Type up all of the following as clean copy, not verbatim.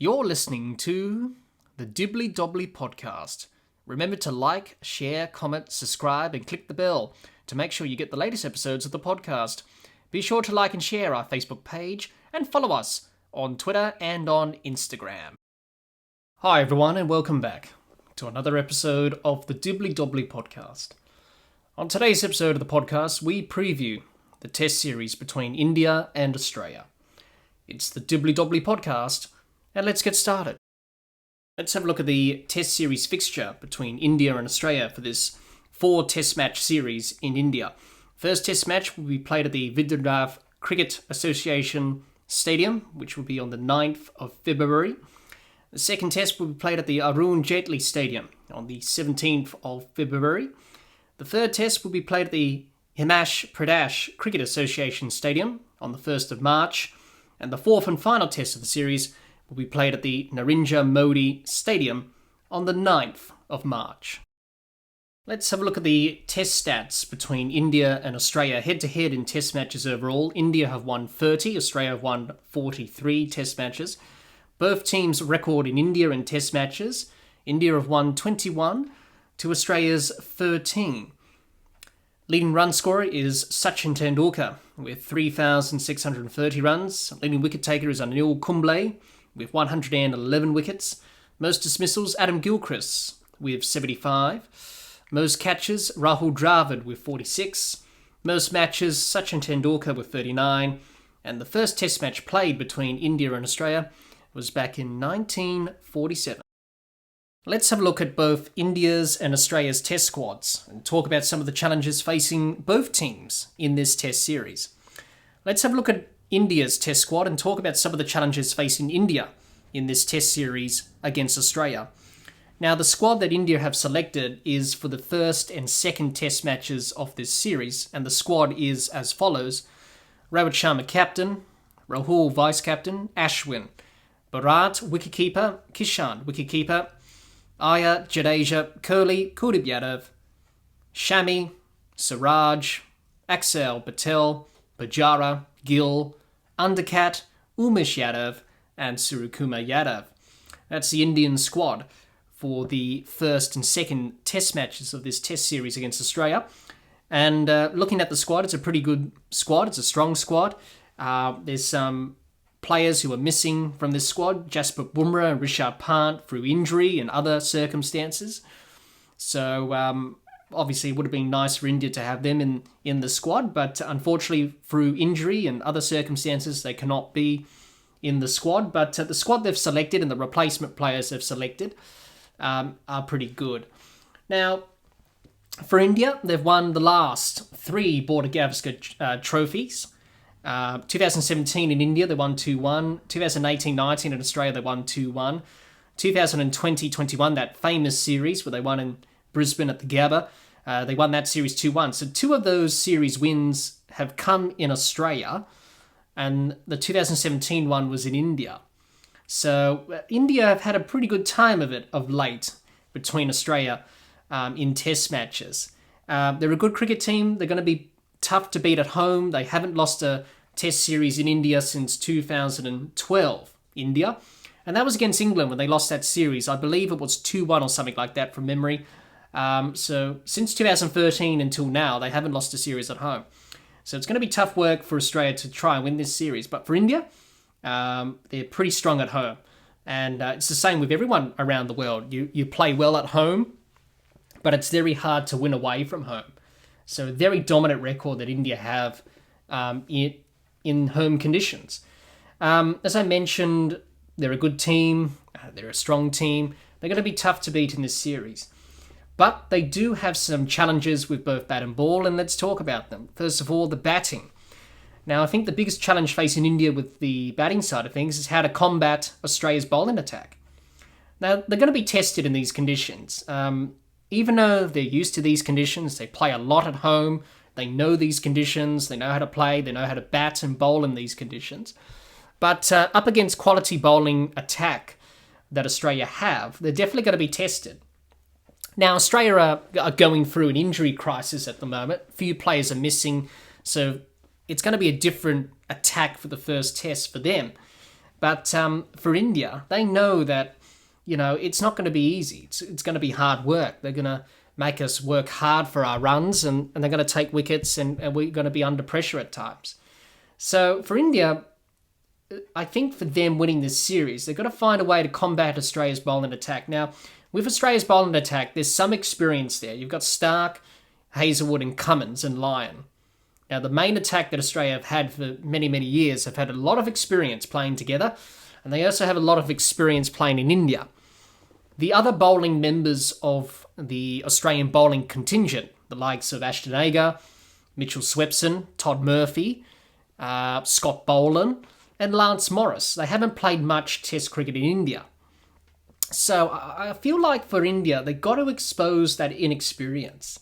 You're listening to the Dibbly Dobbly Podcast. Remember to like, share, comment, subscribe, and click the bell to make sure you get the latest episodes of the podcast. Be sure to like and share our Facebook page and follow us on Twitter and on Instagram. Hi everyone and welcome back to another episode of the Dibbly Dobbly Podcast. On today's episode of the podcast, we preview the Test series between India and Australia. It's the Dibbly Dobbly Podcast, and let's get started. Let's have a look at the Test series fixture between India and Australia for this 4 Test match series in India. First Test match will be played at the Vidyardhara Cricket Association Stadium, which will be on the 9th of February. The second Test will be played at the Arun Jaitley Stadium on the 17th of February. The third Test will be played at the Himachal Pradesh Cricket Association Stadium on the 1st of March. And the fourth and final Test of the series will be played at the Narendra Modi Stadium on the 9th of March. Let's have a look at the Test stats between India and Australia. Head-to-head in Test matches overall, India have won 30, Australia have won 43 Test matches. Both teams' record in India in Test matches, India have won 21 to Australia's 13. Leading run scorer is Sachin Tendulkar with 3,630 runs. Leading wicket taker is Anil Kumble with 111 wickets. Most dismissals, Adam Gilchrist with 75. Most catches, Rahul Dravid with 46. Most matches, Sachin Tendulkar with 39. And the first Test match played between India and Australia was back in 1947. Let's have a look at both India's and Australia's Test squads and talk about some of the challenges facing both teams in this Test series. Let's have a look at India's Test squad and talk about some of the challenges facing India in this Test series against Australia. Now, the squad that India have selected is for the first and second Test matches of this series, and the squad is as follows: Rohit Sharma captain, Rahul vice-captain, Ashwin, Bharat wicketkeeper, Kishan wicketkeeper, Iyer, Jadeja, Kohli, Kuldeep Yadav, Shami, Siraj, Axel Patel, Pujara, Gill, Undercat, Umesh Yadav, and Suryakumar Yadav. That's the Indian squad for the first and second Test matches of this Test series against Australia. And looking at the squad, it's a pretty good squad. It's a strong squad. There's some players who are missing from this squad: Jasprit Bumrah and Rishabh Pant through injury and other circumstances. So obviously it would have been nice for India to have them in the squad, but unfortunately through injury and other circumstances they cannot be in the squad. But the squad they've selected and the replacement players they've selected are pretty good. Now, for India, they've won the last 3 Border Gavaskar trophies. 2017 in India, they won 2-1. 2018-19 in Australia, they won 2-1. 2020-21, that famous series where they won in Brisbane at the Gabba, they won that series 2-1. So 2 of those series wins have come in Australia, and the 2017 one was in India. So India have had a pretty good time of it of late between Australia in Test matches. They're a good cricket team. They're going to be tough to beat at home. They haven't lost a Test series in India since 2012, India. And that was against England when they lost that series. I believe it was 2-1 or something like that from memory. So since 2013 until now, they haven't lost a series at home. So it's going to be tough work for Australia to try and win this series. But for India, they're pretty strong at home. And it's the same with everyone around the world. You play well at home, but it's very hard to win away from home. So a very dominant record that India have in home conditions. As I mentioned, they're a good team. They're a strong team. They're going to be tough to beat in this series. But they do have some challenges with both bat and ball, and let's talk about them. First of all, the batting. Now, I think the biggest challenge facing India with the batting side of things is how to combat Australia's bowling attack. Now, they're going to be tested in these conditions. Even though they're used to these conditions, they play a lot at home, they know these conditions, they know how to play, they know how to bat and bowl in these conditions. But up against quality bowling attack that Australia have, they're definitely going to be tested. Now, Australia are going through an injury crisis at the moment. A few players are missing, so it's going to be a different attack for the first test for them. But for India, they know that, it's not going to be easy. It's going to be hard work. They're going to make us work hard for our runs, and they're going to take wickets, and we're going to be under pressure at times. So for India, I think for them winning this series, they've got to find a way to combat Australia's bowling attack. Now, with Australia's bowling attack, there's some experience there. You've got Stark, Hazlewood and Cummins and Lyon. Now, the main attack that Australia have had for many, many years have had a lot of experience playing together, and they also have a lot of experience playing in India. The other bowling members of the Australian bowling contingent, the likes of Ashton Agar, Mitchell Swepson, Todd Murphy, Scott Boland, and Lance Morris, they haven't played much Test cricket in India. So I feel like for India, they've got to expose that inexperience.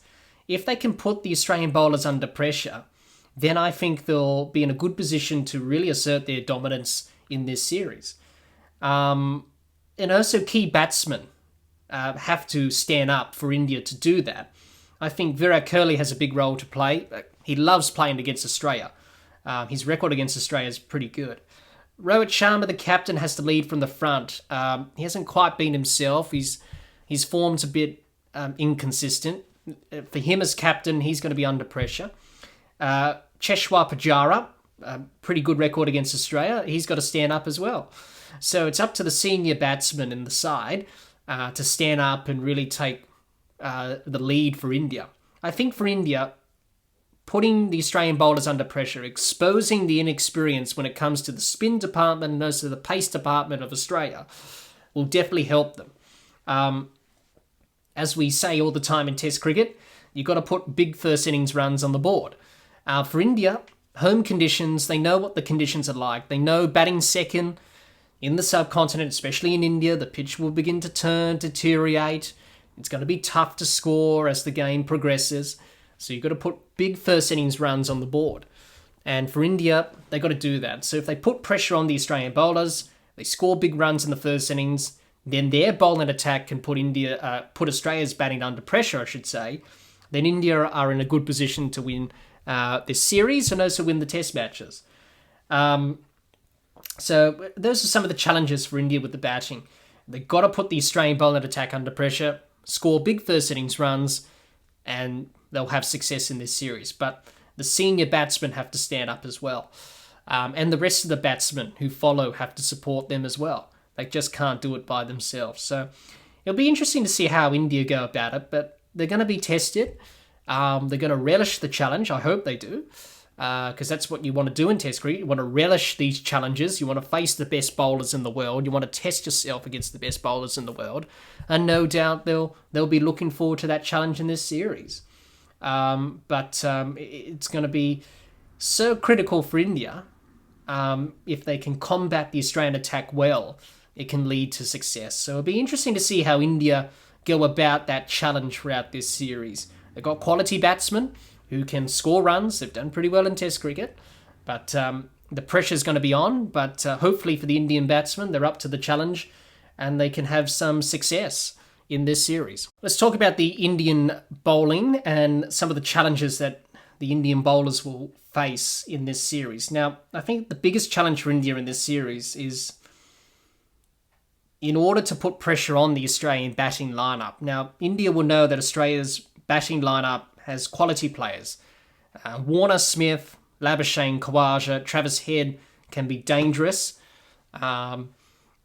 If they can put the Australian bowlers under pressure, then I think they'll be in a good position to really assert their dominance in this series. And also key batsmen have to stand up for India to do that. I think Virat Kohli has a big role to play. He loves playing against Australia. His record against Australia is pretty good. Rohit Sharma, the captain, has to lead from the front. He hasn't quite been himself. His form's a bit inconsistent. For him as captain, he's going to be under pressure. Cheshwar Pujara, pretty good record against Australia. He's got to stand up as well. So it's up to the senior batsmen in the side to stand up and really take the lead for India. I think for India, putting the Australian bowlers under pressure, exposing the inexperience when it comes to the spin department and also the pace department of Australia will definitely help them. As we say all the time in Test cricket, you've got to put big first innings runs on the board. For India, home conditions, they know what the conditions are like. They know batting second in the subcontinent, especially in India, the pitch will begin to turn, deteriorate. It's going to be tough to score as the game progresses. So you've got to put big first innings runs on the board. And for India, they've got to do that. So if they put pressure on the Australian bowlers, they score big runs in the first innings, then their bowling attack can put Australia's batting under pressure, I should say. Then India are in a good position to win this series and also win the test matches. So those are some of the challenges for India with the batting. They've got to put the Australian bowling attack under pressure, score big first innings runs, and they'll have success in this series. But the senior batsmen have to stand up as well. And the rest of the batsmen who follow have to support them as well. They just can't do it by themselves. So it'll be interesting to see how India go about it, but they're going to be tested. They're going to relish the challenge. I hope they do, because that's what you want to do in Test cricket. You want to relish these challenges. You want to face the best bowlers in the world. You want to test yourself against the best bowlers in the world. And no doubt they'll be looking forward to that challenge in this series. But it's going to be so critical for India. If they can combat the Australian attack well, it can lead to success. So it'll be interesting to see how India go about that challenge throughout this series. They've got quality batsmen who can score runs. They've done pretty well in Test cricket, but the pressure's going to be on. But hopefully for the Indian batsmen, they're up to the challenge and they can have some success in this series. Let's talk about the Indian bowling and some of the challenges that the Indian bowlers will face in this series. Now, I think the biggest challenge for India in this series is in order to put pressure on the Australian batting lineup. Now, India will know that Australia's batting lineup has quality players. Warner, Smith, Labuschagne, Khawaja, Travis Head can be dangerous. And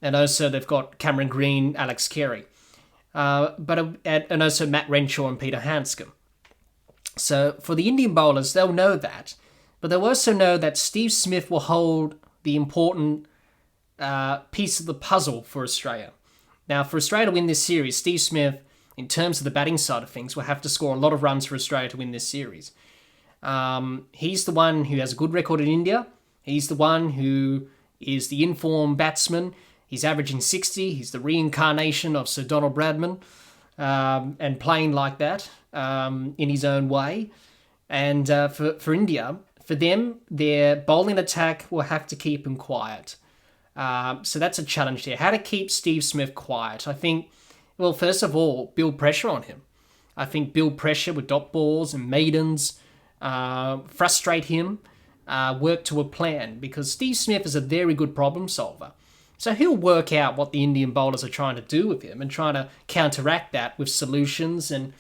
also they've got Cameron Green, Alex Carey. And also Matt Renshaw and Peter Hanscom. So for the Indian bowlers, they'll know that. But they'll also know that Steve Smith will hold the important piece of the puzzle for Australia. Now, for Australia to win this series, Steve Smith, in terms of the batting side of things, will have to score a lot of runs for Australia to win this series. He's the one who has a good record in India. He's the one who is the in-form batsman. He's averaging 60. He's the reincarnation of Sir Donald Bradman, and playing like that in his own way. And for India, for them, their bowling attack will have to keep him quiet. So that's a challenge there. How to keep Steve Smith quiet? I think, well, first of all, build pressure on him. I think build pressure with dot balls and maidens, frustrate him, work to a plan, because Steve Smith is a very good problem solver. So he'll work out what the Indian bowlers are trying to do with him and trying to counteract that with solutions and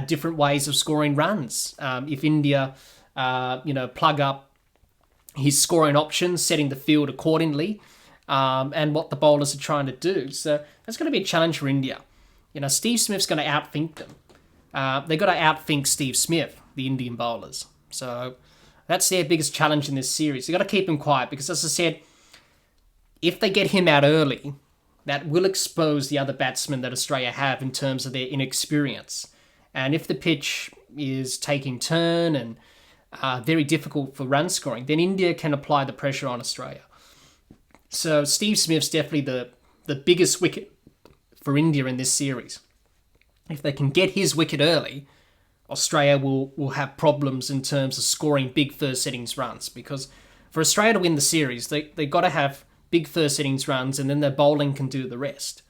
different ways of scoring runs. If India, plug up his scoring options, setting the field accordingly, and what the bowlers are trying to do. So that's going to be a challenge for India. Steve Smith's going to outthink them. They've got to outthink Steve Smith, the Indian bowlers. So that's their biggest challenge in this series. They've got to keep him quiet because, as I said, if they get him out early, that will expose the other batsmen that Australia have in terms of their inexperience. And if the pitch is taking turn and very difficult for run scoring, then India can apply the pressure on Australia. So Steve Smith's definitely the biggest wicket for India in this series. If they can get his wicket early, Australia will have problems in terms of scoring big first innings runs, because for Australia to win the series, they've got to have big first innings runs, and then their bowling can do the rest.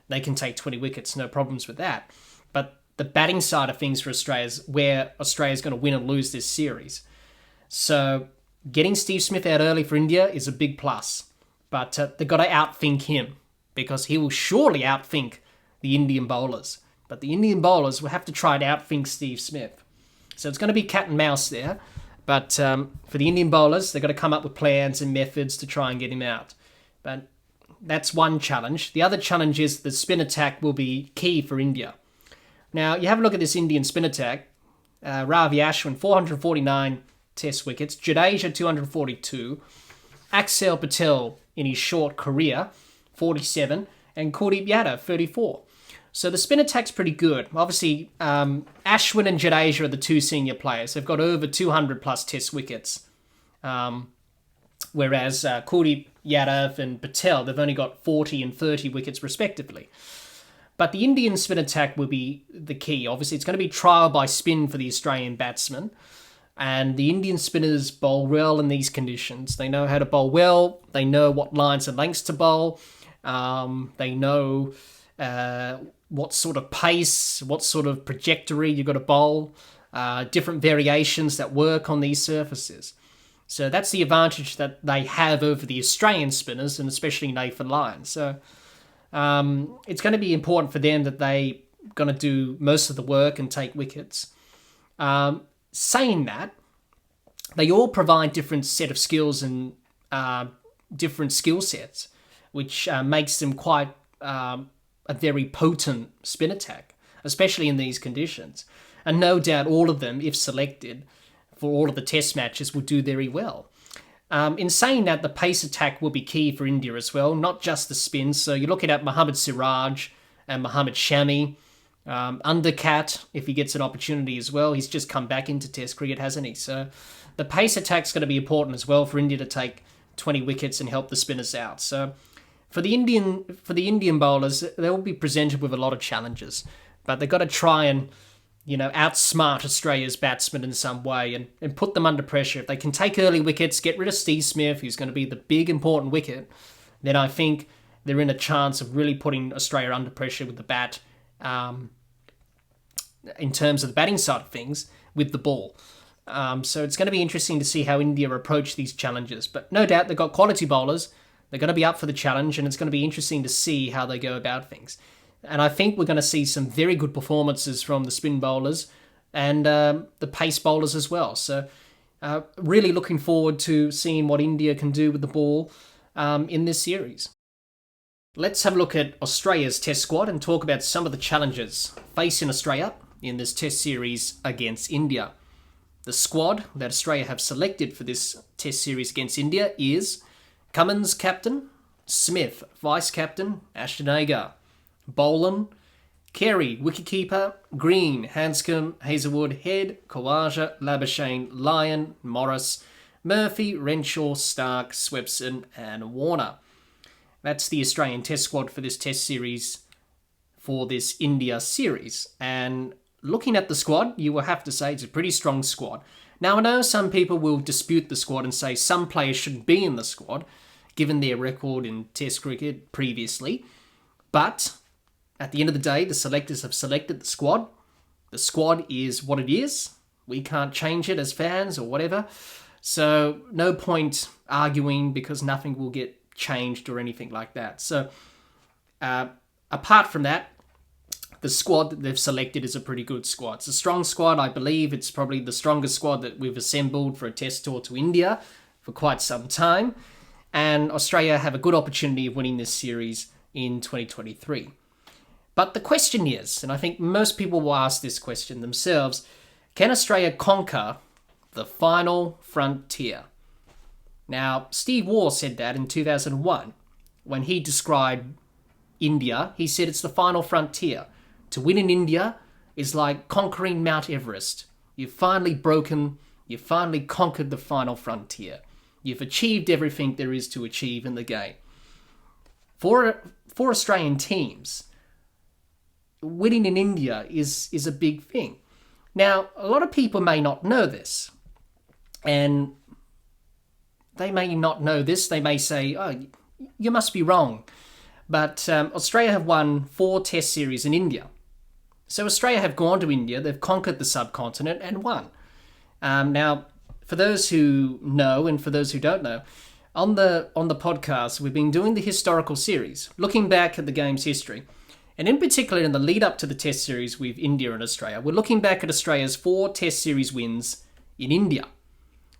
They can take 20 wickets, no problems with that. But the batting side of things for Australia is where Australia's going to win or lose this series. So getting Steve Smith out early for India is a big plus. But they've got to outthink him, because he will surely outthink the Indian bowlers. But the Indian bowlers will have to try to outthink Steve Smith. So it's going to be cat and mouse there. But for the Indian bowlers, they've got to come up with plans and methods to try and get him out. But that's one challenge. The other challenge is the spin attack will be key for India. Now, you have a look at this Indian spin attack. Ravi Ashwin, 449 test wickets. Jadeja, 242. Axel Patel, in his short career, 47. And Kuldeep Yadav, 34. So the spin attack's pretty good. Obviously, Ashwin and Jadeja are the two senior players. They've got over 200 plus test wickets. Whereas Kuldeep Yadav and Patel, they've only got 40 and 30 wickets respectively. But the Indian spin attack will be the key. Obviously, it's going to be trial by spin for the Australian batsmen. And the Indian spinners bowl well in these conditions. They know how to bowl well. They know what lines and lengths to bowl. They know what sort of pace, what sort of trajectory you've got to bowl. Different variations that work on these surfaces. So that's the advantage that they have over the Australian spinners, and especially Nathan Lyon. So it's going to be important for them that they're going to do most of the work and take wickets. Saying that, they all provide different set of skills and different skill sets, which makes them quite a very potent spin attack, especially in these conditions. And no doubt all of them, if selected for all of the test matches, will do very well. In saying that, the pace attack will be key for India as well, not just the spin. So you're looking at Mohammad Siraj and Mohammad Shami. Undercat, if he gets an opportunity as well. He's just come back into Test cricket, hasn't he? So the pace attack's going to be important as well for India to take 20 wickets and help the spinners out. So for the Indian bowlers, they will be presented with a lot of challenges, but they've got to try and outsmart Australia's batsmen in some way and put them under pressure. If they can take early wickets, get rid of Steve Smith, who's going to be the big important wicket, then I think they're in a chance of really putting Australia under pressure with the bat. In terms of the batting side of things with the ball. So it's going to be interesting to see how India approach these challenges. But no doubt they've got quality bowlers. They're going to be up for the challenge, and it's going to be interesting to see how they go about things. And I think we're going to see some very good performances from the spin bowlers and the pace bowlers as well. So really looking forward to seeing what India can do with the ball in this series. Let's have a look at Australia's test squad and talk about some of the challenges facing Australia in this test series against India. The squad that Australia have selected for this test series against India is Cummins captain, Smith vice-captain, Ashton Agar, Boland, Carey wicketkeeper, Green, Hanscom, Hazelwood, Head, Khawaja, Labuschagne, Lyon, Morris, Murphy, Renshaw, Stark, Swepson and Warner. That's the Australian test squad for this test series for this India series. And looking at the squad, you will have to say it's a pretty strong squad. Now, I know some people will dispute the squad and say some players shouldn't be in the squad, given their record in test cricket previously. But at the end of the day, the selectors have selected the squad. The squad is what it is. We can't change it as fans or whatever. So no point arguing because nothing will get changed or anything like that. So apart from that, the squad that they've selected is a pretty good squad. It's a strong squad. I believe it's probably the strongest squad that we've assembled for a test tour to India for quite some time. And Australia have a good opportunity of winning this series in 2023. But the question is, and I think most people will ask this question themselves, can Australia conquer the final frontier? Now, Steve Waugh said that in 2001 when he described India. He said it's the final frontier. To win in India is like conquering Mount Everest. You've finally conquered the final frontier. You've achieved everything there is to achieve in the game. For Australian teams, winning in India is a big thing. Now, a lot of people may not know this. And they may not know this. They may say, oh, you must be wrong. But Australia have won 4 test series in India. So Australia have gone to India, they've conquered the subcontinent and won. Now, for those who know and for those who don't know, on the podcast, we've been doing the historical series, looking back at the game's history. And in particular, in the lead up to the test series with India and Australia, we're looking back at Australia's 4 test series wins in India.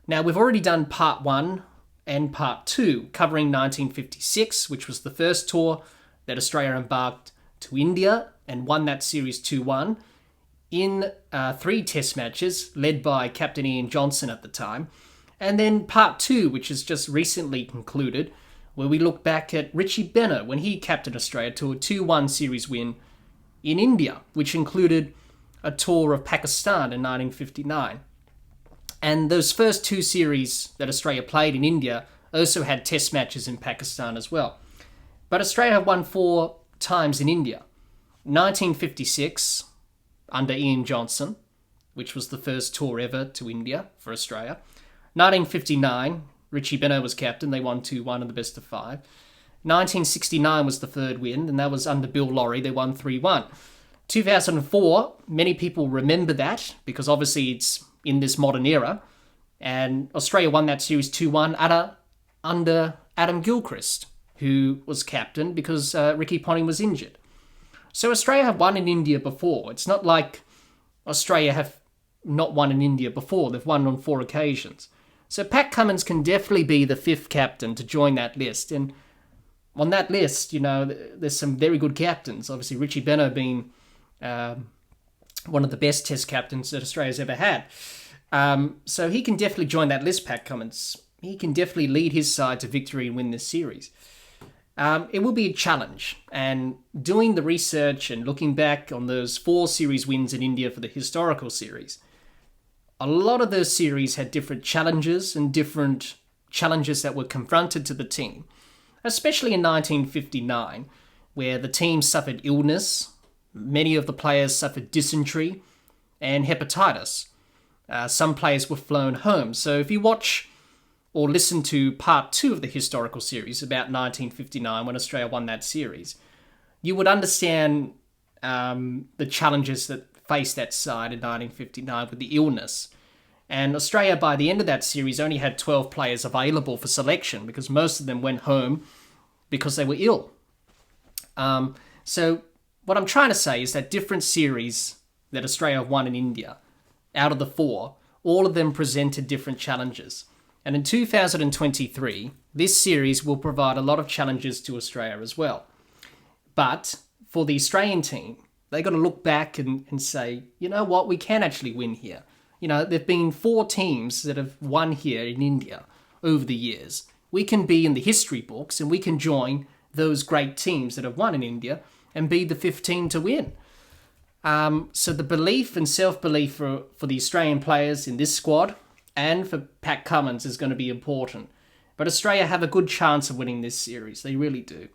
Now, we've already done part 1 and part 2, covering 1956, which was the first tour that Australia embarked to India and won that series 2-1 in 3 test matches, led by Captain Ian Johnson at the time. And then part 2, which has just recently concluded, where we look back at Richie Benaud when he captained Australia to a 2-1 series win in India, which included a tour of Pakistan in 1959. And those first 2 series that Australia played in India also had test matches in Pakistan as well. But Australia have won 4 times in India. 1956, under Ian Johnson, which was the first tour ever to India for Australia. 1959, Richie Benaud was captain. They won 2-1 in the best of 5. 1969 was the third win, and that was under Bill Lawry. They won 3-1. 2004, many people remember that because obviously it's in this modern era. And Australia won that series 2-1 under Adam Gilchrist, who was captain because Ricky Ponting was injured. So Australia have won in India before. It's not like Australia have not won in India before. They've won on 4 occasions. So Pat Cummins can definitely be the 5th captain to join that list. And on that list, there's some very good captains. Obviously, Richie Benaud being one of the best test captains that Australia's ever had. So he can definitely join that list, Pat Cummins. He can definitely lead his side to victory and win this series. It will be a challenge, and doing the research and looking back on those 4 series wins in India for the historical series, a lot of those series had different challenges and different challenges that were confronted to the team, especially in 1959, where the team suffered illness, many of the players suffered dysentery and hepatitis. Some players were flown home. So if you watch or listen to part 2 of the historical series about 1959 when Australia won that series, you would understand the challenges that faced that side in 1959 with the illness. And Australia, by the end of that series, only had 12 players available for selection because most of them went home because they were ill. So what I'm trying to say is that different series that Australia won in India, out of the 4, all of them presented different challenges. And in 2023, this series will provide a lot of challenges to Australia as well. But for the Australian team, they got to look back and say, you know what, we can actually win here. There've been 4 teams that have won here in India over the years. We can be in the history books and we can join those great teams that have won in India and be the 5th team to win. So the belief and self-belief for the Australian players in this squad and for Pat Cummins is going to be important. But Australia have a good chance of winning this series. They really do.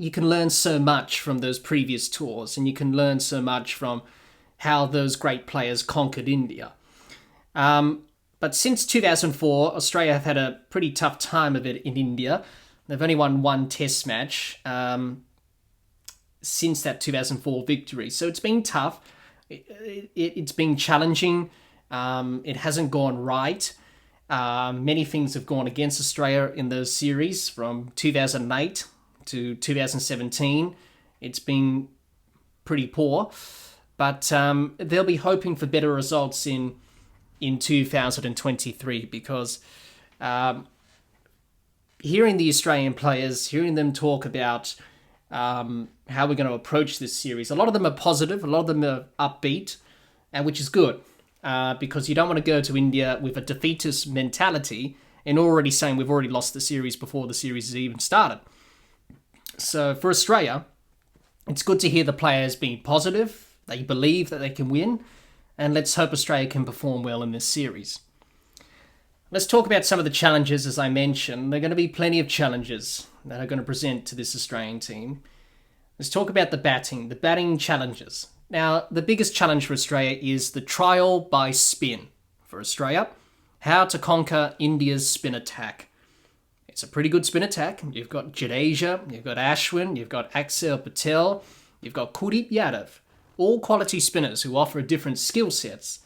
You can learn so much from those previous tours, and you can learn so much from how those great players conquered India. But since 2004, Australia have had a pretty tough time of it in India. They've only won 1 test match since that 2004 victory. So it's been tough. It's been challenging. It hasn't gone right. Many things have gone against Australia in the series from 2008 to 2017. It's been pretty poor, but they'll be hoping for better results in 2023 because hearing the Australian players, hearing them talk about how we're going to approach this series, a lot of them are positive, a lot of them are upbeat, and which is good because you don't want to go to India with a defeatist mentality and already saying we've already lost the series before the series has even started. So for Australia, it's good to hear the players being positive, they believe that they can win, and let's hope Australia can perform well in this series. Let's talk about some of the challenges, as I mentioned. There are going to be plenty of challenges that are going to present to this Australian team. Let's talk about the batting challenges. Now, the biggest challenge for Australia is the trial by spin for Australia. How to conquer India's spin attack. It's a pretty good spin attack. You've got Jadeja, you've got Ashwin, you've got Axel Patel, you've got Kuldeep Yadav. All quality spinners who offer different skill sets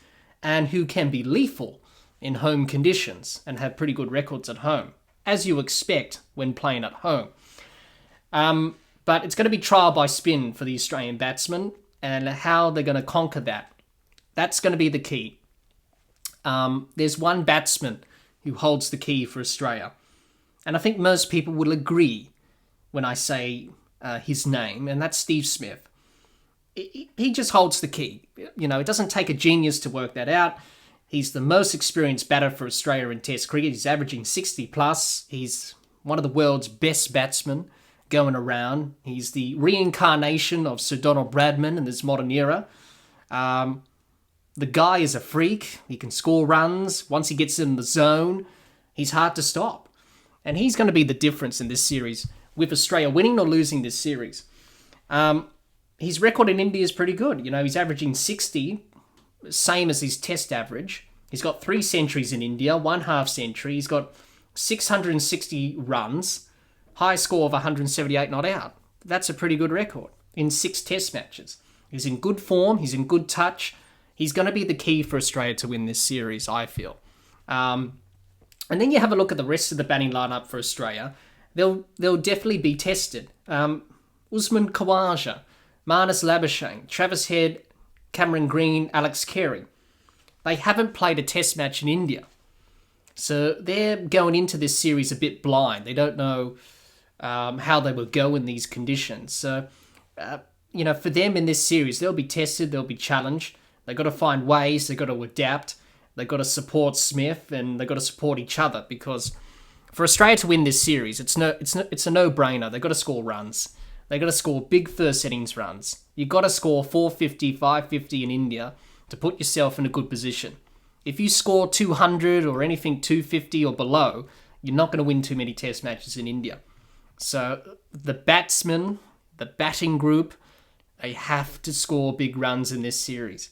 and who can be lethal in home conditions and have pretty good records at home, as you expect when playing at home. But it's going to be trial by spin for the Australian batsmen and how they're going to conquer that. That's going to be the key. There's one batsman who holds the key for Australia. And I think most people will agree when I say his name, and that's Steve Smith. He just holds the key. You know, it doesn't take a genius to work that out. He's the most experienced batter for Australia in Test cricket. He's averaging 60 plus. He's one of the world's best batsmen going around. He's the reincarnation of Sir Donald Bradman in this modern era. The guy is a freak. He can score runs. Once he gets in the zone, he's hard to stop. And he's going to be the difference in this series, with Australia winning or losing this series. His record in India is pretty good. You know, he's averaging 60, same as his Test average. He's got 3 centuries in India, 1 half century. He's got 660 runs, high score of 178 not out. That's a pretty good record in 6 Test matches. He's in good form. He's in good touch. He's going to be the key for Australia to win this series, I feel. And then you have a look at the rest of the batting lineup for Australia. They'll definitely be tested. Usman Khawaja, Marnus Labuschagne, Travis Head, Cameron Green, Alex Carey. They haven't played a Test match in India. So they're going into this series a bit blind. They don't know how they will go in these conditions. So, for them in this series, they'll be tested, they'll be challenged. They've got to find ways, they've got to adapt. They've got to support Smith and they've got to support each other because for Australia to win this series, it's a no-brainer. They've got to score runs. They've got to score big first innings runs. You've got to score 450, 550 in India to put yourself in a good position. If you score 200 or anything 250 or below, you're not going to win too many Test matches in India. So the batsmen, the batting group, they have to score big runs in this series.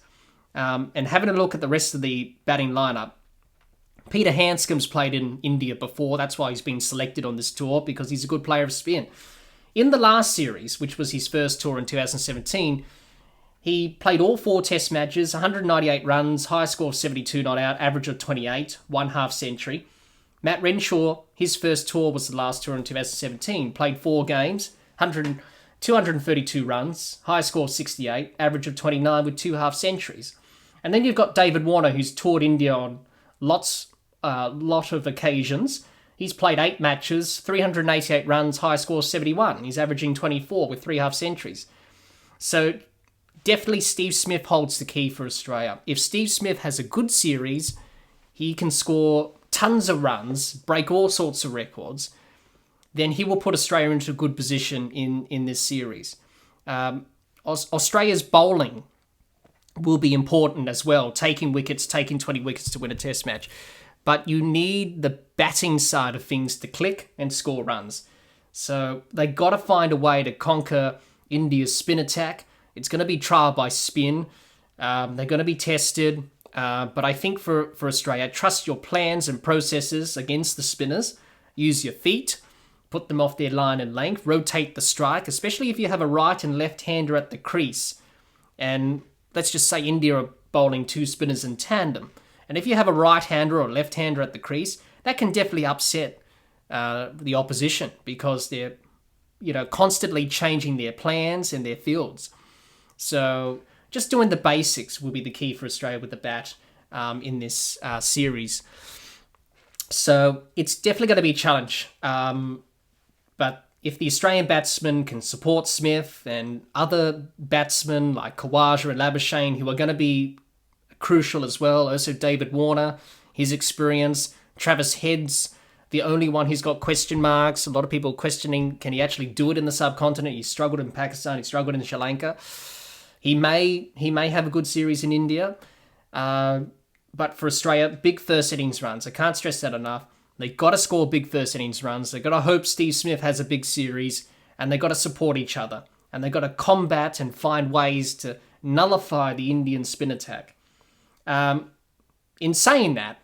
And having a look at the rest of the batting lineup, Peter Handscomb's played in India before. That's why he's been selected on this tour, because he's a good player of spin. In the last series, which was his first tour in 2017, he played all 4 Test matches, 198 runs, high score of 72 not out, average of 28, 1 half century. Matt Renshaw, his first tour was the last tour in 2017, played 4 games, 232 runs, high score of 68, average of 29 with 2 half centuries. And then you've got David Warner, who's toured India on lot of occasions. He's played 8 matches, 388 runs, high score 71. He's averaging 24 with 3 half centuries. So definitely Steve Smith holds the key for Australia. If Steve Smith has a good series, he can score tons of runs, break all sorts of records, then he will put Australia into a good position in this series. Australia's bowling will be important as well, taking 20 wickets to win a Test match. But you need the batting side of things to click and score runs. So they got to find a way to conquer India's spin attack. It's going to be trial by spin. They're going to be tested. But I think for Australia, trust your plans and processes against the spinners. Use your feet. Put them off their line and length. Rotate the strike, especially if you have a right and left-hander at the crease. And let's just say India are bowling 2 spinners in tandem. And if you have a right-hander or a left-hander at the crease, that can definitely upset the opposition because they're, constantly changing their plans and their fields. So just doing the basics will be the key for Australia with the bat in this series. So it's definitely going to be a challenge. But if the Australian batsmen can support Smith and other batsmen like Khawaja and Labuschagne, who are going to be crucial as well, also David Warner, his experience, Travis Head's the only one who's got question marks. A lot of people questioning, can he actually do it in the subcontinent? He struggled in Pakistan, he struggled in Sri Lanka. He may have a good series in India. But for Australia, big first innings runs. I can't stress that enough. They've got to score big first innings runs. They've got to hope Steve Smith has a big series. And they've got to support each other. And they've got to combat and find ways to nullify the Indian spin attack. In saying that,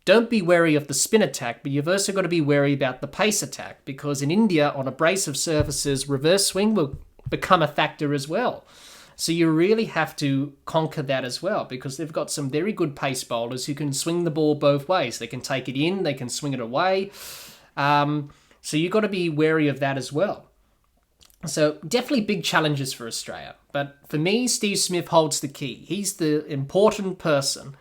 don't be wary of the spin attack, but you've also got to be wary about the pace attack. Because in India, on abrasive surfaces, reverse swing will become a factor as well. So you really have to conquer that as well, because they've got some very good pace bowlers who can swing the ball both ways. They can take it in, they can swing it away. So you've got to be wary of that as well. So definitely big challenges for Australia. But for me, Steve Smith holds the key. He's the important person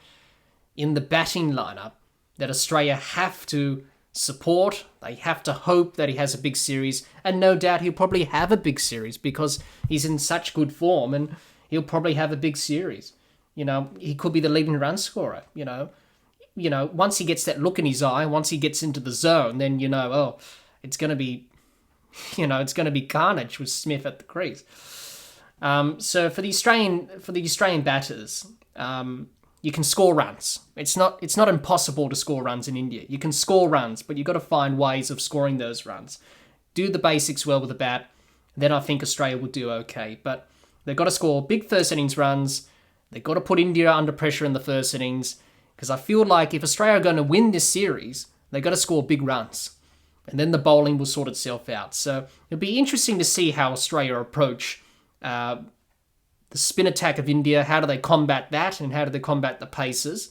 in the batting lineup that Australia have to support. They have to hope that he has a big series, and no doubt he'll probably have a big series because he's in such good form, and he'll probably have a big series. He could be the leading run scorer. Once he gets that look in his eye, once he gets into the zone, then it's going to be, it's going to be carnage with Smith at the crease. So for the Australian batters, you can score runs. It's not impossible to score runs in India. You can score runs, but you've got to find ways of scoring those runs. Do the basics well with the bat, then I think Australia will do okay. But they've got to score big first innings runs. They've got to put India under pressure in the first innings, because I feel like if Australia are going to win this series, they've got to score big runs. And then the bowling will sort itself out. So it'll be interesting to see how Australia approach the spin attack of India. How do they combat that, and how do they combat the paces?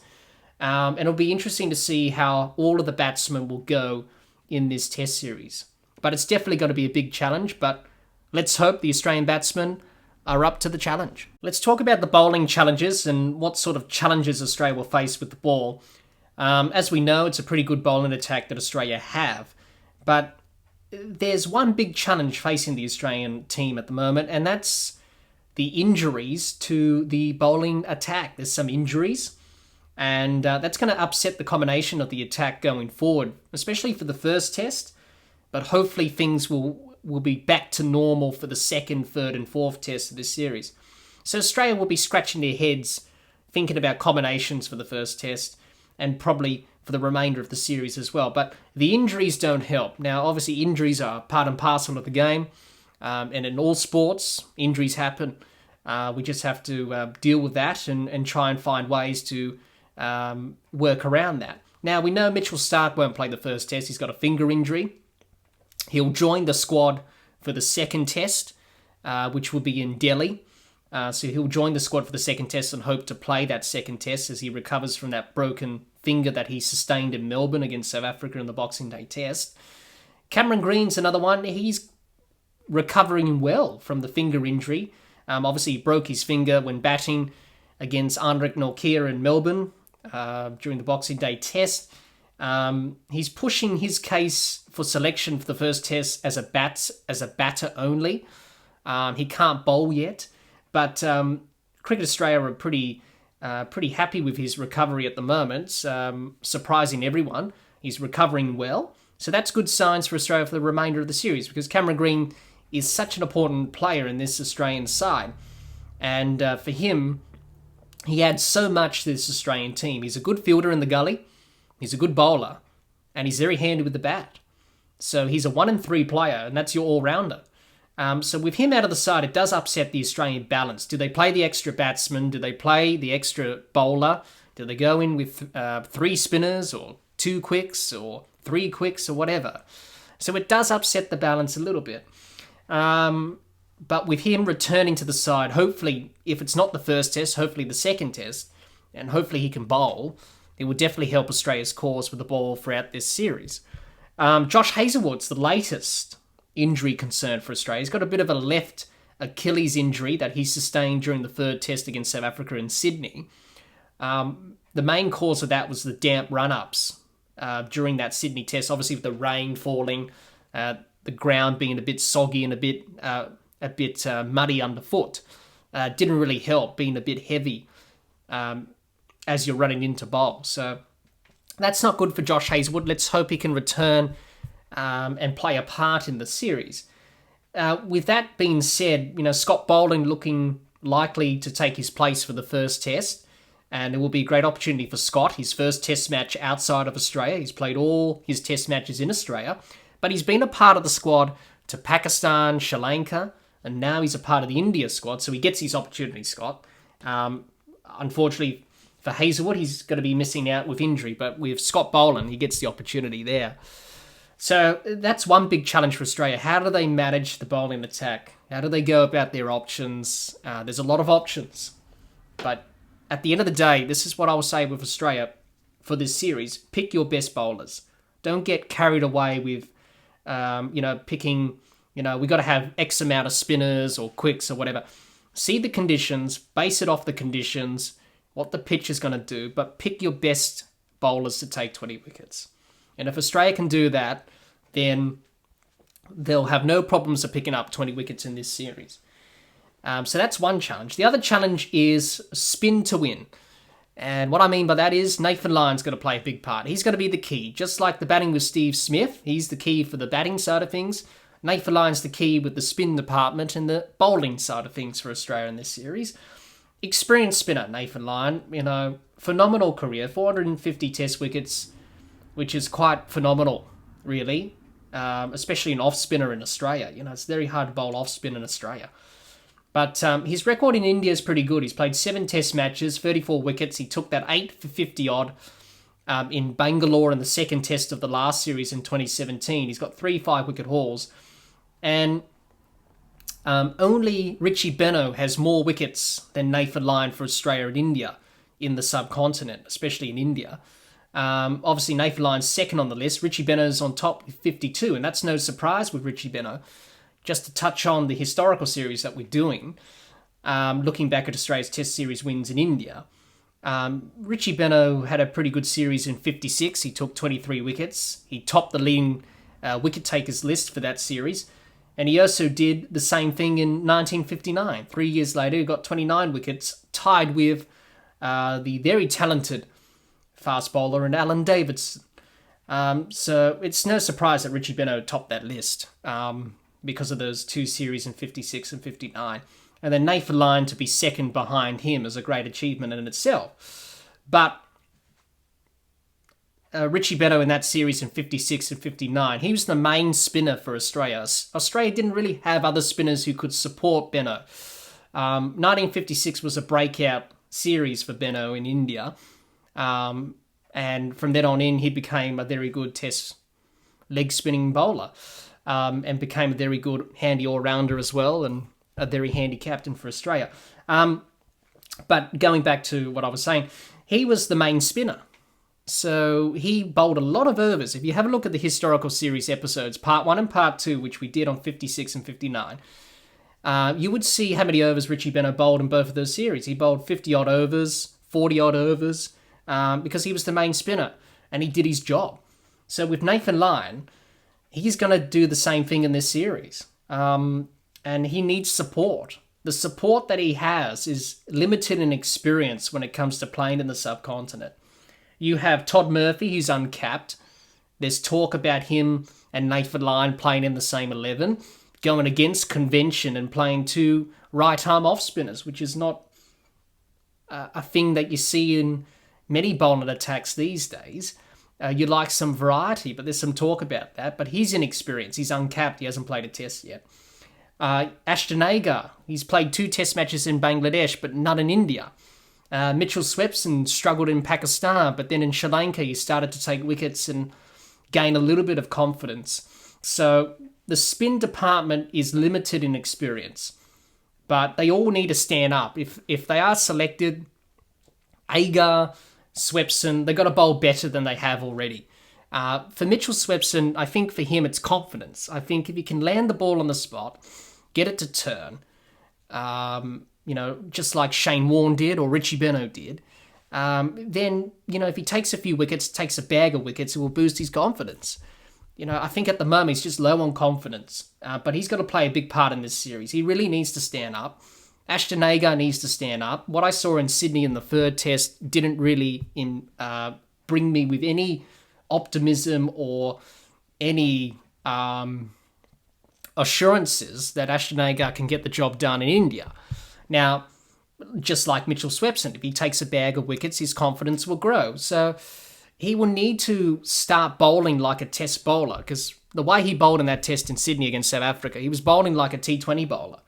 And it'll be interesting to see how all of the batsmen will go in this test series. But it's definitely going to be a big challenge, but let's hope the Australian batsmen are up to the challenge. Let's talk about the bowling challenges and what sort of challenges Australia will face with the ball. As we know, it's a pretty good bowling attack that Australia have, but there's one big challenge facing the Australian team at the moment, and that's the injuries to the bowling attack. There's some injuries, and that's going to upset the combination of the attack going forward, especially for the first test, but hopefully things will be back to normal for the second, third and fourth test of this series. So Australia will be scratching their heads thinking about combinations for the first test and probably for the remainder of the series as well. But the injuries don't help. Now, obviously, injuries are part and parcel of the game. And in all sports, injuries happen. We just have to deal with that and try and find ways to work around that. Now, we know Mitchell Starc won't play the first test. He's got a finger injury. He'll join the squad for the second test, which will be in Delhi. So he'll join the squad for the second test and hope to play that second test as he recovers from that broken finger that he sustained in Melbourne against South Africa in the Boxing Day test. Cameron Green's another one. He's recovering well from the finger injury. Obviously, he broke his finger when batting against Anrich Nortje in Melbourne during the Boxing Day test. He's pushing his case for selection for the first test as a batter only. He can't bowl yet, but Cricket Australia are pretty happy with his recovery at the moment, surprising everyone. He's recovering well. So that's good signs for Australia for the remainder of the series, because Cameron Green is such an important player in this Australian side. And for him, he adds so much to this Australian team. He's a good fielder in the gully, he's a good bowler, and he's very handy with the bat. So he's a 1-in-3 player, and that's your all-rounder. So with him out of the side, it does upset the Australian balance. Do they play the extra batsman? Do they play the extra bowler? Do they go in with 3 spinners or 2 quicks or 3 quicks or whatever? So it does upset the balance a little bit. But with him returning to the side, hopefully, if it's not the first test, hopefully the second test, and hopefully he can bowl, it will definitely help Australia's cause with the ball throughout this series. Josh Hazlewood's the latest injury concern for Australia. He's got a bit of a left Achilles injury that he sustained during the third test against South Africa in Sydney. The main cause of that was the damp run-ups during that Sydney test, obviously with the rain falling, the ground being a bit soggy and a bit muddy underfoot. Didn't really help, being a bit heavy as you're running into bowl. So that's not good for Josh Hazlewood. Let's hope he can return and play a part in the series. With that being said, Scott Boland looking likely to take his place for the first test, and it will be a great opportunity for Scott, his first test match outside of Australia. He's played all his test matches in Australia, but he's been a part of the squad to Pakistan, Sri Lanka, and now he's a part of the India squad, so he gets his opportunity, Scott. Unfortunately for Hazlewood, he's going to be missing out with injury, but with Scott Boland, he gets the opportunity there. So that's one big challenge for Australia. How do they manage the bowling attack? How do they go about their options? There's a lot of options. But at the end of the day, this is what I will say with Australia for this series. Pick your best bowlers. Don't get carried away with, picking, we got to have X amount of spinners or quicks or whatever. See the conditions, base it off the conditions, what the pitch is going to do, but pick your best bowlers to take 20 wickets. And if Australia can do that, then they'll have no problems of picking up 20 wickets in this series. So that's one challenge. The other challenge is spin to win. And what I mean by that is Nathan Lyon's going to play a big part. He's going to be the key. Just like the batting with Steve Smith, he's the key for the batting side of things. Nathan Lyon's the key with the spin department and the bowling side of things for Australia in this series. Experienced spinner, Nathan Lyon. Phenomenal career, 450 test wickets, which is quite phenomenal, really, especially an off-spinner in Australia. It's very hard to bowl off-spin in Australia. But his record in India is pretty good. He's played 7 test matches, 34 wickets. He took that 8 for 50-odd in Bangalore in the second test of the last series in 2017. He's got 3 5-wicket hauls. And only Richie Benaud has more wickets than Nathan Lyon for Australia and India in the subcontinent, especially in India. Obviously, Nathan Lyon's second on the list. Richie Benaud's on top with 52, and that's no surprise with Richie Benaud. Just to touch on the historical series that we're doing, looking back at Australia's Test Series wins in India, Richie Benaud had a pretty good series in 56. He took 23 wickets. He topped the leading wicket takers list for that series. And he also did the same thing in 1959. 3 years later, he got 29 wickets, tied with the very talented fast bowler and Alan Davidson. So it's no surprise that Richie Benaud topped that list because of those 2 series in 56 and 59. And then Nathan Lyon to be second behind him is a great achievement in itself. But Richie Benaud in that series in 56 and 59, he was the main spinner for Australia. Australia didn't really have other spinners who could support Benaud. 1956 was a breakout series for Benaud in India. And from then on in, he became a very good test leg spinning bowler and became a very good handy all-rounder as well and a very handy captain for Australia. But going back to what I was saying, he was the main spinner. So he bowled a lot of overs. If you have a look at the historical series episodes, part 1 and part 2, which we did on 56 and 59, you would see how many overs Richie Benaud bowled in both of those series. He bowled 50-odd overs, 40-odd overs, because he was the main spinner and he did his job. So with Nathan Lyon, he's going to do the same thing in this series. And he needs support. The support that he has is limited in experience when it comes to playing in the subcontinent. You have Todd Murphy, who's uncapped. There's talk about him and Nathan Lyon playing in the same 11, going against convention and playing 2 right-arm off-spinners, which is not a thing that you see in many bowling attacks these days. You like some variety, but there's some talk about that. But he's inexperienced. He's uncapped. He hasn't played a test yet. Ashton Agar, he's played 2 test matches in Bangladesh, but none in India. Mitchell Swepson struggled in Pakistan, but then in Sri Lanka he started to take wickets and gain a little bit of confidence. So the spin department is limited in experience, but they all need to stand up. If they are selected, Agar, Swepson, they've got to bowl better than they have already. For Mitchell Swepson, I think for him it's confidence. I think if he can land the ball on the spot, get it to turn, just like Shane Warne did or Richie Benaud did, then, if he takes a few wickets, takes a bag of wickets, it will boost his confidence. I think at the moment he's just low on confidence, but he's got to play a big part in this series. He really needs to stand up. Ashton Agar needs to stand up. What I saw in Sydney in the third test didn't really bring me with any optimism or any assurances that Ashton Agar can get the job done in India. Now, just like Mitchell Swepson, if he takes a bag of wickets, his confidence will grow. So he will need to start bowling like a test bowler, because the way he bowled in that test in Sydney against South Africa, he was bowling like a T20 bowler.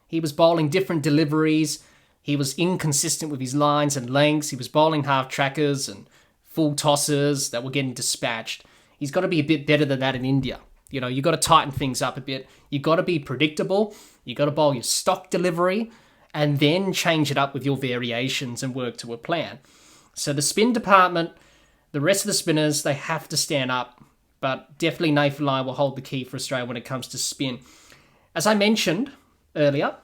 He was bowling different deliveries. He was inconsistent with his lines and lengths. He was bowling half trackers and full tossers that were getting dispatched. He's got to be a bit better than that in India. You've got to tighten things up a bit. You've got to be predictable. You've got to bowl your stock delivery and then change it up with your variations and work to a plan. So the spin department, the rest of the spinners, they have to stand up. But definitely Nathan Lyon will hold the key for Australia when it comes to spin. As I mentioned earlier,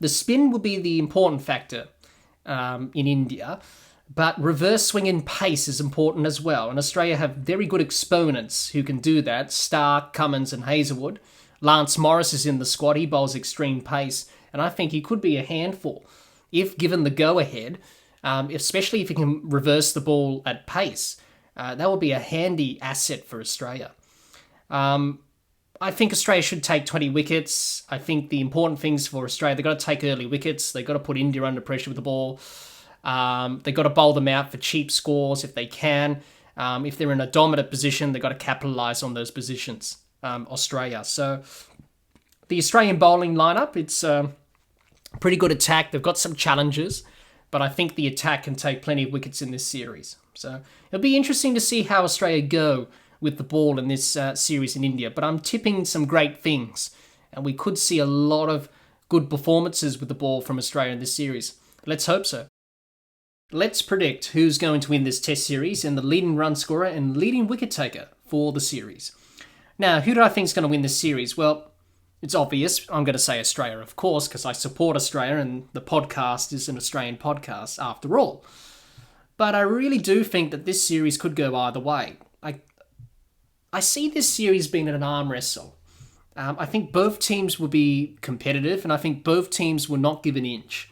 the spin will be the important factor in India, but reverse swing and pace is important as well. And Australia have very good exponents who can do that. Stark, Cummins and Hazlewood. Lance Morris is in the squad. He bowls extreme pace, and I think he could be a handful if given the go-ahead, especially if he can reverse the ball at pace. That will be a handy asset for Australia. I think Australia should take 20 wickets. I think the important things for Australia, they've got to take early wickets. They've got to put India under pressure with the ball. They've got to bowl them out for cheap scores if they can. If they're in a dominant position, they've got to capitalise on those positions, Australia. So the Australian bowling lineup, it's a pretty good attack. They've got some challenges, but I think the attack can take plenty of wickets in this series. So it'll be interesting to see how Australia go with the ball in this series in India. But I'm tipping some great things, and we could see a lot of good performances with the ball from Australia in this series. Let's hope so. Let's predict who's going to win this test series and the leading run scorer and leading wicket taker for the series. Now, who do I think is going to win this series? Well, it's obvious. I'm going to say Australia, of course, because I support Australia and the podcast is an Australian podcast after all. But I really do think that this series could go either way. I see this series being an arm wrestle. I think both teams will be competitive, and I think both teams will not give an inch.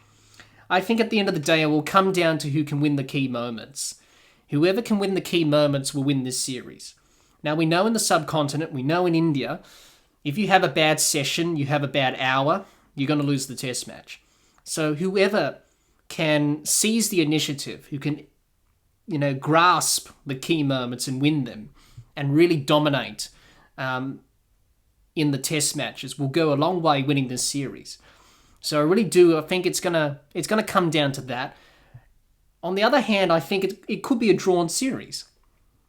I think at the end of the day, it will come down to who can win the key moments. Whoever can win the key moments will win this series. Now, we know in the subcontinent, we know in India, if you have a bad session, you have a bad hour, you're going to lose the test match. So whoever can seize the initiative, who can, grasp the key moments and win them, and really dominate in the test matches, will go a long way winning this series. So I really do. I think it's gonna come down to that. On the other hand, I think it could be a drawn series.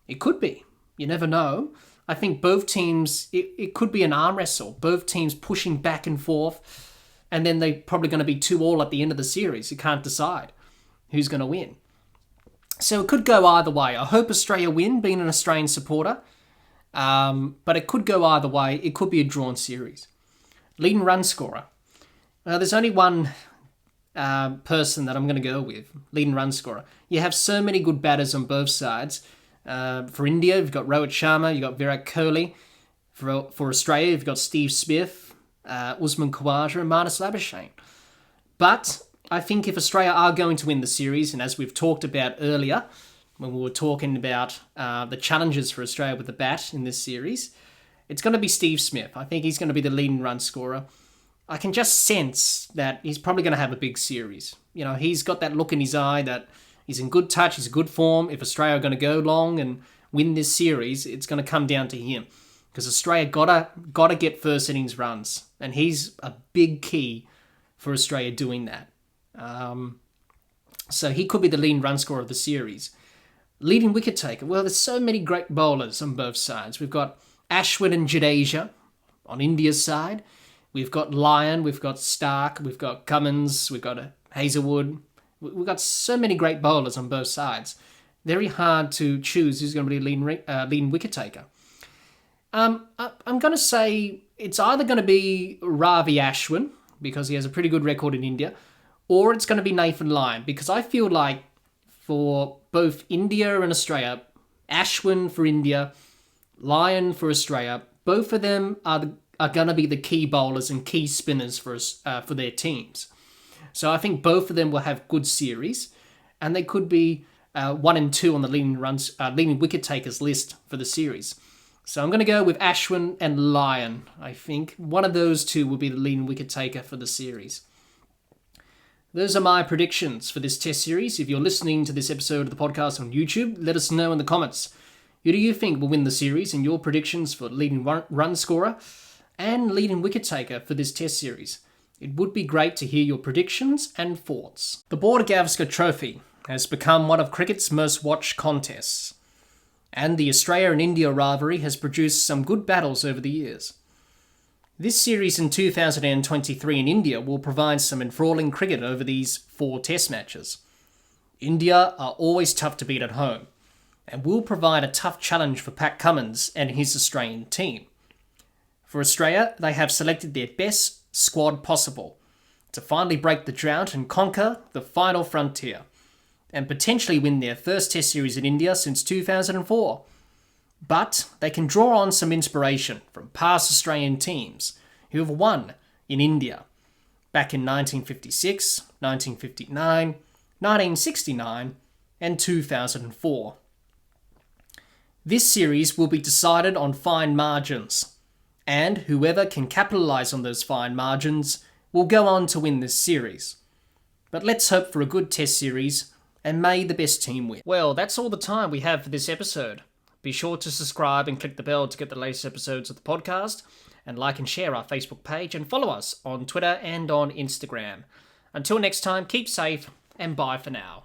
It could be. You never know. I think both teams. It could be an arm wrestle. Both teams pushing back and forth, and then they're probably going to be 2-2 at the end of the series. You can't decide who's going to win. So it could go either way. I hope Australia win, being an Australian supporter. But it could go either way. It could be a drawn series. Leading run scorer. There's only one person that I'm going to go with. Leading run scorer. You have so many good batters on both sides. For India, you've got Rohit Sharma. You've got Virat Kohli. For Australia, you've got Steve Smith, Usman Khawaja and Marnus Labuschagne. But I think if Australia are going to win the series, and as we've talked about earlier, when we were talking about the challenges for Australia with the bat in this series, it's going to be Steve Smith. I think he's going to be the leading run scorer. I can just sense that he's probably going to have a big series. He's got that look in his eye that he's in good touch, he's in good form. If Australia are going to go long and win this series, it's going to come down to him. Because Australia gotta get first innings runs. And he's a big key for Australia doing that. So he could be the leading run scorer of the series. Leading wicket taker. Well, there's so many great bowlers on both sides. We've got Ashwin and Jadeja on India's side. We've got Lyon, we've got Stark, we've got Cummins, we've got Hazlewood, We've got so many great bowlers on both sides. Very hard to choose who's going to be leading wicket taker. I'm going to say it's either going to be Ravi Ashwin, because he has a pretty good record in India, or it's going to be Nathan Lyon, because I feel like for both India and Australia, Ashwin for India, Lyon for Australia, both of them are going to be the key bowlers and key spinners for their teams. So I think both of them will have good series, and they could be 1 and 2 on the leading wicket takers list for the series. So I'm going to go with Ashwin and Lyon. I think one of those two will be the leading wicket taker for the series. Those are my predictions for this test series. If you're listening to this episode of the podcast on YouTube, let us know in the comments. Who do you think will win the series and your predictions for leading run scorer and leading wicket taker for this test series? It would be great to hear your predictions and thoughts. The Border Gavaskar Trophy has become one of cricket's most watched contests, and the Australia and India rivalry has produced some good battles over the years. This series in 2023 in India will provide some enthralling cricket over these 4 test matches. India are always tough to beat at home, and will provide a tough challenge for Pat Cummins and his Australian team. For Australia, they have selected their best squad possible to finally break the drought and conquer the final frontier, and potentially win their first test series in India since 2004. But they can draw on some inspiration from past Australian teams who have won in India back in 1956, 1959, 1969, and 2004. This series will be decided on fine margins, and whoever can capitalise on those fine margins will go on to win this series. But let's hope for a good test series, and may the best team win. Well, that's all the time we have for this episode. Be sure to subscribe and click the bell to get the latest episodes of the podcast, and like and share our Facebook page, and follow us on Twitter and on Instagram. Until next time, keep safe, and bye for now.